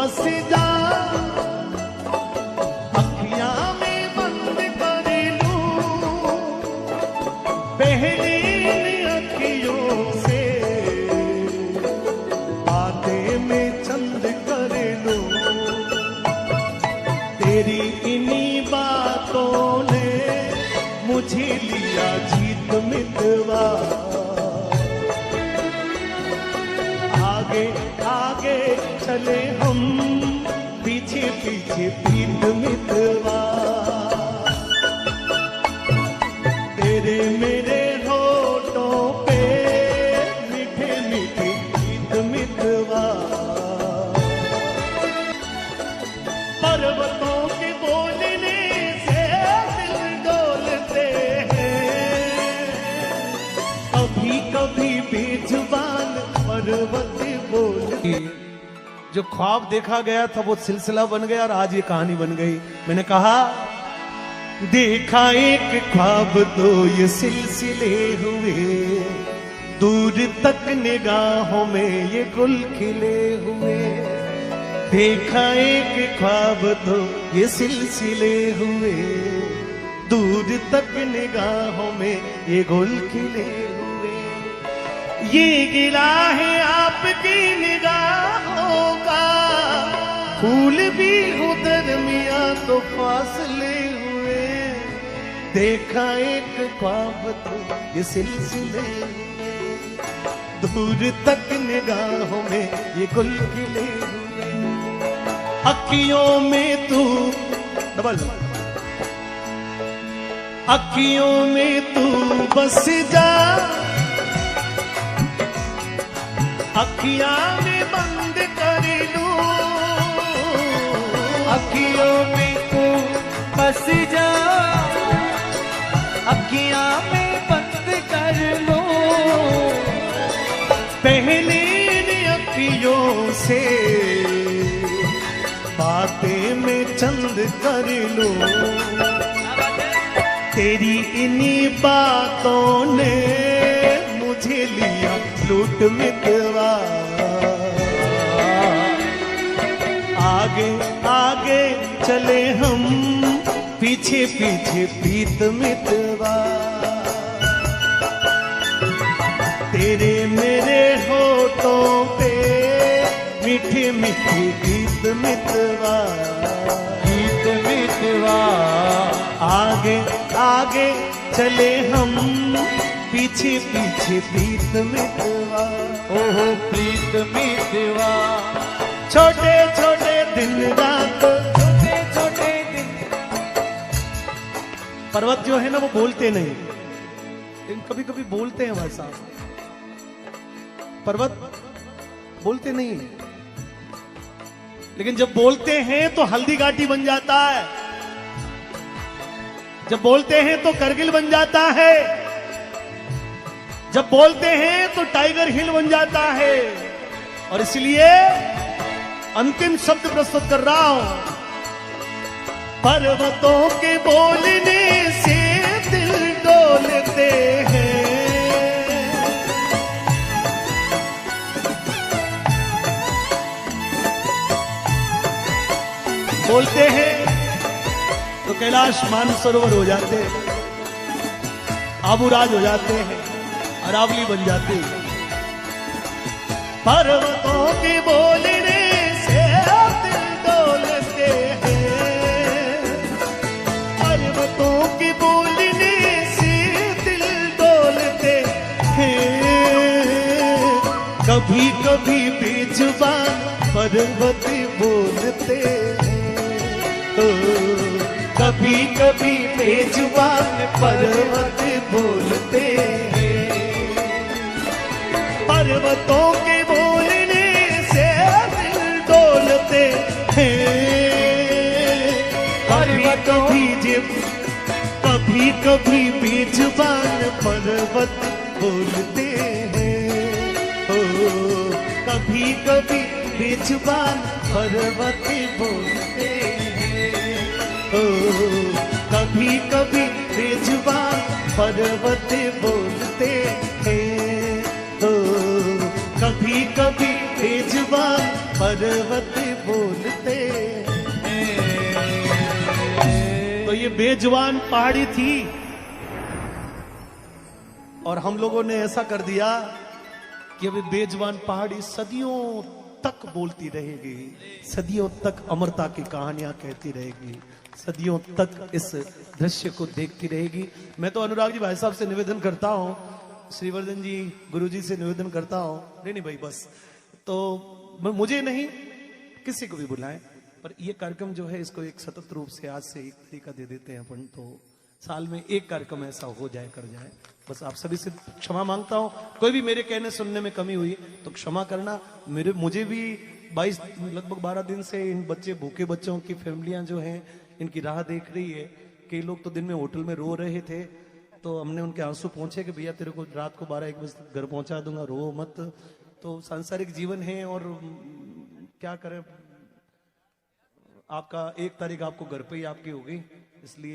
बस जा अखियां में बंद कर लूं पहली अखियों से बातें में चंद कर लूं तेरी इन्हीं बातों ने मुझे लिया जीत मितवा आगे आगे चले हम पीछे पीछे प्रीत मितवा तेरे मेरे होठों पे मीठे मीठे प्रीत मितवा पर्वतों के बोलने से दिल डोलते हैं कभी कभी बेजुबान पर्वत बोलते जो ख्वाब देखा गया था वो सिलसिला बन गया और आज ये कहानी बन गई। मैंने कहा देखा एक ख्वाब तो ये सिलसिले हुए दूर तक निगाहों में ये गुल खिले हुए देखा एक ख्वाब तो ये सिलसिले हुए दूर तक निगाहों में ये गुल खिले हुए ये गिला है आपकी निगाहों का फूल भी हो दरमिया तो फासले हुए देखा एक ख्वाब तो ये सिलसिले दूर तक निगाहों में ये गुल खिले हुए अखियों में तू डबल अखियों में तू बस जा अखियां में बंद कर लूं अखियों में तू बस जा अखियां में बंद कर लो पहले अखियों से बातें में चंद कर लो तेरी इन्हीं बातों ने मुझे लिया लूट मितवा आगे आगे चले हम पीछे पीछे प्रीत मितवा तेरे मेरे होठों पे मीठे मीठे गीत मितवा गीत मितवा आगे आगे चले हम पीछे पीछे प्रीत मितवा ओहो प्रीत मितवा छोटे छोटे दिन रात छोटे छोटे दिन पर्वत जो है ना वो बोलते नहीं लेकिन कभी कभी बोलते हैं भाई साहब पर्वत बोलते नहीं लेकिन जब बोलते हैं तो हल्दी घाटी बन जाता है जब बोलते हैं तो करगिल बन जाता है जब बोलते हैं तो टाइगर हिल बन जाता है और इसलिए अंतिम शब्द प्रस्तुत कर रहा हूं पर्वतों के बोलने से दिल डोलते हैं बोलते हैं तो कैलाश मानसरोवर हो जाते हैं आबूराज हो जाते हैं अरावली बन जाती पर्वतों के बोलने से दिल डोलते हैं पर्वतों के बोलने से दिल डोलते हैं कभी कभी बेजुबान पर्वत बोलते हैं कभी कभी बेजुबान पर्वत बोलते हैं पर्वतों के बोलने से दिल डोलते हैं कभी कभी बेजुबान पर्वत बोलते हैं कभी कभी बेजुबान पर्वत बोलते हैं कभी कभी बेजुबान पर्वत बोलते हैं कभी कभी बेजुबान पर्वत बोलते तो ये बेजुबान पहाड़ी थी और हम लोगों ने ऐसा कर दिया कि अभी बेजुबान पहाड़ी सदियों तक बोलती रहेगी, सदियों तक अमरता की कहानियां कहती रहेगी, सदियों तक इस दृश्य को देखती रहेगी। मैं तो अनुराग जी भाई साहब से निवेदन करता हूं, श्रीवर्धन जी गुरु जी से निवेदन करता हूं, नहीं भाई बस, तो मुझे नहीं किसी को भी बुलाएं, पर ये कार्यक्रम जो है इसको एक सतत रूप से आज से एक तरीका दे देते हैं अपन, तो साल में एक कार्यक्रम ऐसा हो जाए कर जाए। बस आप सभी से क्षमा मांगता हूं, कोई भी मेरे कहने सुनने में कमी हुई तो क्षमा करना। मुझे भी 22 लगभग 12 दिन से इन बच्चे भूखे बच्चों की फैमिलियां जो हैं इनकी राह देख रही है। कई लोग तो दिन में होटल में रो रहे थे, तो हमने उनके आंसू पहुंचे कि भैया तेरे को रात को 12-1 बजे तक घर पहुंचा दूंगा, रो मत। तो सांसारिक जीवन है और क्या करें, आपका 1 तारीख आपको घर पे ही आपकी होगी, इसलिए